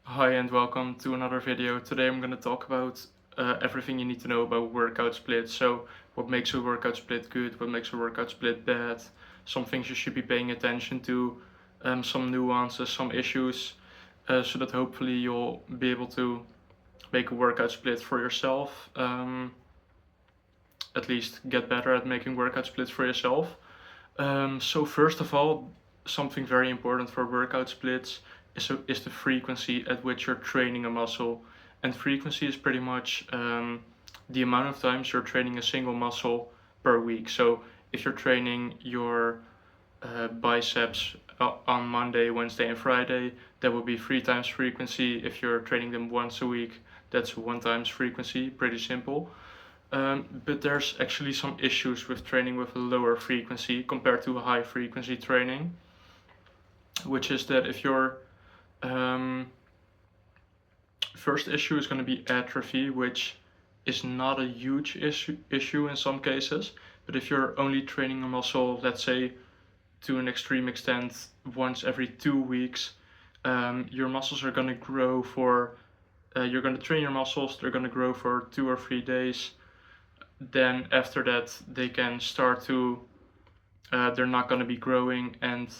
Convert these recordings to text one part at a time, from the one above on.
Hi and welcome to another video. Today I'm going to talk about everything you need to know about workout splits. So what makes a workout split good, what makes a workout split bad, some things you should be paying attention to, some nuances, some issues, so that hopefully you'll be able to make a workout split for yourself, at least get better at making workout splits for yourself. So first of all, something very important for workout splits is the frequency at which you're training a muscle. And frequency is pretty much the amount of times you're training a single muscle per week. So if you're training your biceps on Monday, Wednesday, and Friday, that will be 3 times frequency. If you're training them once a week, that's 1 times frequency. Pretty simple. But there's actually some issues with training with a lower frequency compared to a high frequency training, which is that if your first issue is going to be atrophy, which is not a huge issue in some cases, but if you're only training a muscle, let's say to an extreme extent, once every 2 weeks, your muscles are going to grow for, you're going to train your muscles, they're going to grow for 2 or 3 days. Then after that they can start to they're not going to be growing, and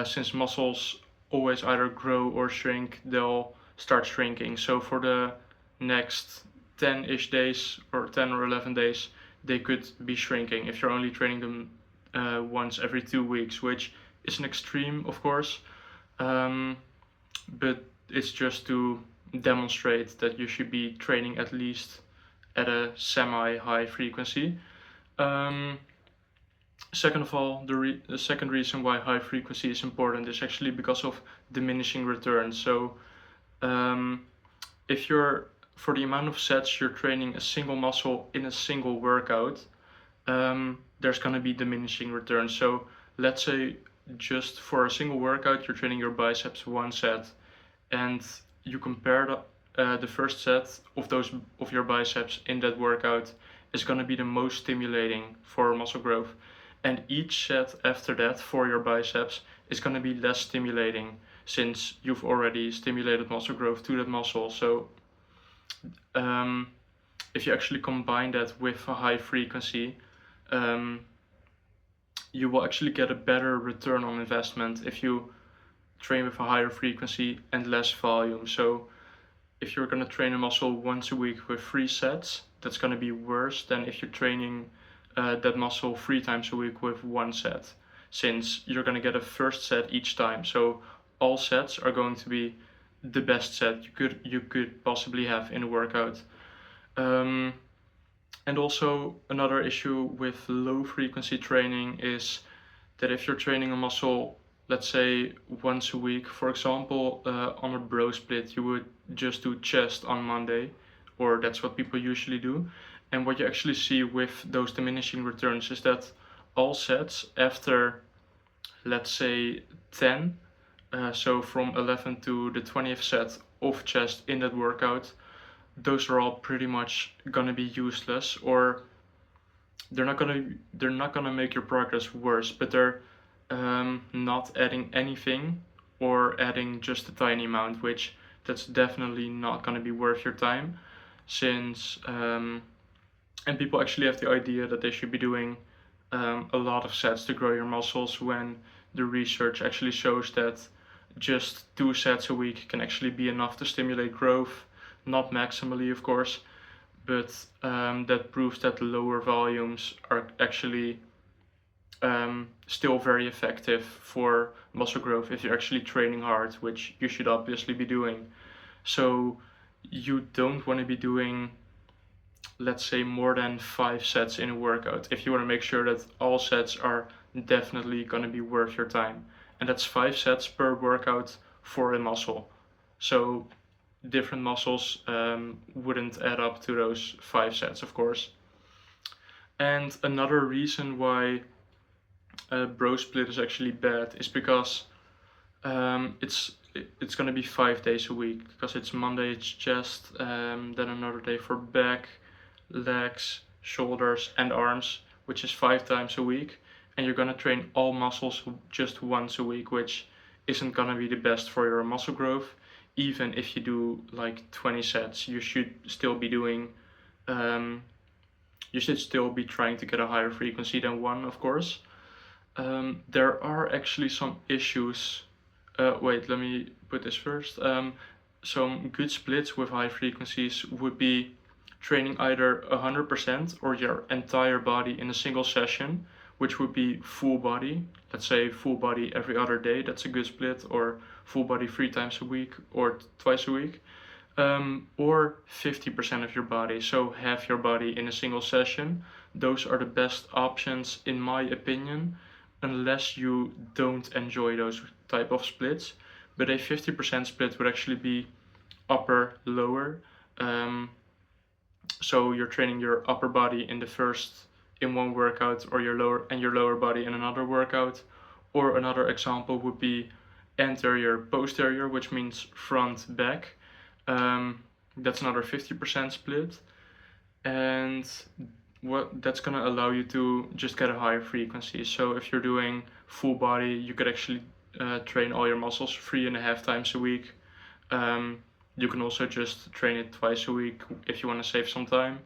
since muscles always either grow or shrink, they'll start shrinking. So for the next 10-ish days or 10 or 11 days they could be shrinking if you're only training them once every 2 weeks, which is an extreme, of course, but it's just to demonstrate that you should be training at least at a semi-high frequency. Um, Second of all, the second reason why high frequency is important is actually because of diminishing returns. So um, if you're, for the amount of sets you're training a single muscle in a single workout, there's going to be diminishing returns. So let's say just for a single workout you're training your biceps 1 set, and you compare the first set of your biceps in that workout is going to be the most stimulating for muscle growth, and each set after that for your biceps is going to be less stimulating since you've already stimulated muscle growth to that muscle. So um, if you actually combine that with a high frequency, um, you will actually get a better return on investment if you train with a higher frequency and less volume. So if you're going to train a muscle once a week with 3 sets, that's going to be worse than if you're training that muscle 3 times a week with 1 set, since you're going to get a first set each time. So all sets are going to be the best set you could possibly have in a workout. Um, and also another issue with low frequency training is that if you're training a muscle, let's say once a week, for example, on a bro split, you would just do chest on Monday, or that's what people usually do. And what you actually see with those diminishing returns is that all sets after, let's say, 10, so from 11 to the 20th set of chest in that workout, those are all pretty much gonna be useless, or they're not gonna make your progress worse, but they're not adding anything, or adding just a tiny amount, which that's definitely not gonna be worth your time, since and people actually have the idea that they should be doing a lot of sets to grow your muscles, when the research actually shows that just 2 sets a week can actually be enough to stimulate growth, not maximally, of course, but that proves that lower volumes are actually still very effective for muscle growth if you're actually training hard, which you should obviously be doing. So you don't want to be doing, let's say, more than 5 sets in a workout if you want to make sure that all sets are definitely going to be worth your time. And that's 5 sets per workout for a muscle. So different muscles wouldn't add up to those 5 sets, of course. And another reason why bro split is actually bad is because it's gonna be 5 days a week, because it's Monday it's chest, then another day for back, legs, shoulders, and arms, which is 5 times a week, and you're gonna train all muscles just once a week, which isn't gonna be the best for your muscle growth. even if you do like 20 sets, you should still be doing, you should still be trying to get a higher frequency than 1, of course. There are actually some issues. Wait, let me put this first. Some good splits with high frequencies would be training either 100% or your entire body in a single session, which would be full body. Let's say full body every other day, that's a good split, or full body 3 times a week or twice a week. Or 50% of your body, so half your body in a single session. Those are the best options in my opinion, unless you don't enjoy those type of splits. But a 50% split would actually be upper lower. So you're training your upper body in one workout, or your lower body in another workout. Or another example would be anterior posterior, which means front back. That's another 50% split, and that's gonna allow you to just get a higher frequency. So if you're doing full body, you could actually train all your muscles 3.5 times a week. You can also just train it twice a week if you want to save some time.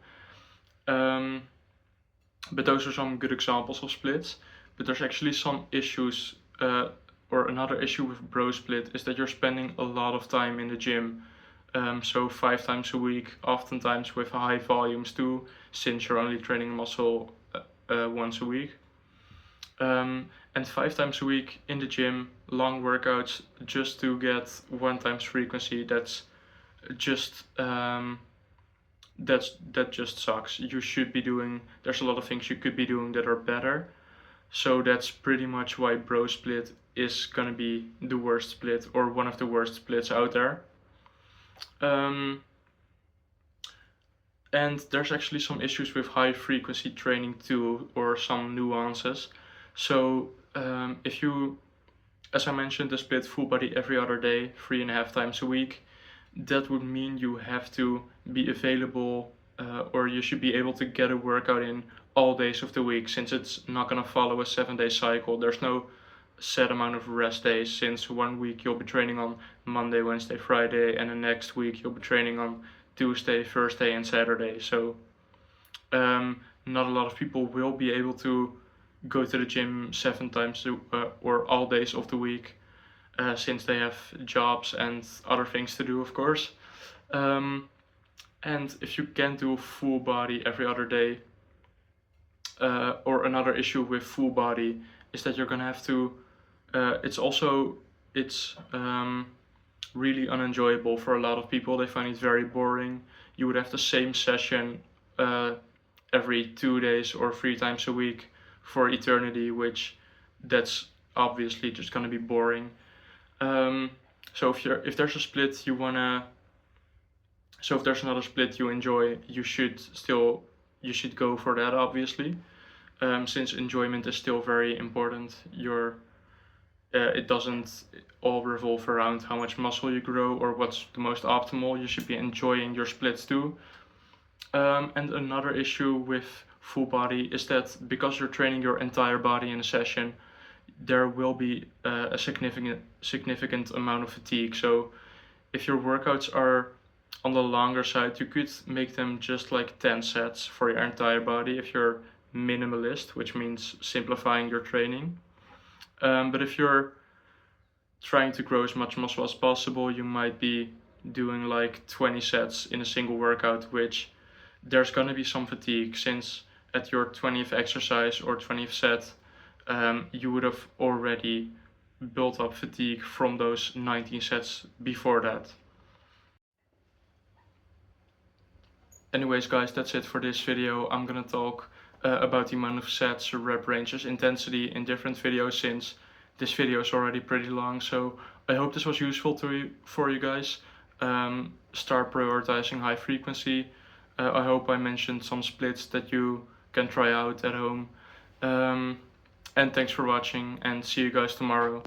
But those are some good examples of splits. But there's actually some issues, or another issue with bro split is that you're spending a lot of time in the gym. So 5 times a week, oftentimes with high volumes too, since you're only training muscle once a week. And 5 times a week in the gym, long workouts just to get 1 times frequency, that just sucks. You should be doing, there's a lot of things you could be doing that are better. So that's pretty much why bro split is gonna be the worst split, or one of the worst splits out there. And there's actually some issues with high frequency training too, or some nuances. So if you, as I mentioned, the split full body every other day, 3.5 times a week, that would mean you have to be available, or you should be able to get a workout in all days of the week, since it's not going to follow a 7-day cycle. There's no set amount of rest days, since one week you'll be training on Monday, Wednesday, Friday, and the next week you'll be training on Tuesday, Thursday, and Saturday. So not a lot of people will be able to go to the gym 7 times or all days of the week, since they have jobs and other things to do, of course. And if you can't do full body every other day, or another issue with full body is that you're gonna have to, it's really unenjoyable for a lot of people. They find it very boring. You would have the same session every 2 days or 3 times a week for eternity, which that's obviously just gonna be boring. So if there's a split you wanna, so if there's another split you enjoy, you should go for that, obviously, since enjoyment is still very important. It doesn't all revolve around how much muscle you grow or what's the most optimal. You should be enjoying your splits too. And another issue with full body is that because you're training your entire body in a session, there will be a significant amount of fatigue. So if your workouts are on the longer side, you could make them just like 10 sets for your entire body if you're minimalist, which means simplifying your training. But if you're trying to grow as much muscle as possible, you might be doing like 20 sets in a single workout, which there's gonna be some fatigue, since at your 20th exercise or 20th set, you would have already built up fatigue from those 19 sets before that. Anyways guys, that's it for this video. I'm gonna talk about the amount of sets, rep ranges, intensity in different videos, since this video is already pretty long. So I hope this was useful for you guys. Start prioritizing high frequency. I hope I mentioned some splits that you can try out at home. And thanks for watching, and see you guys tomorrow.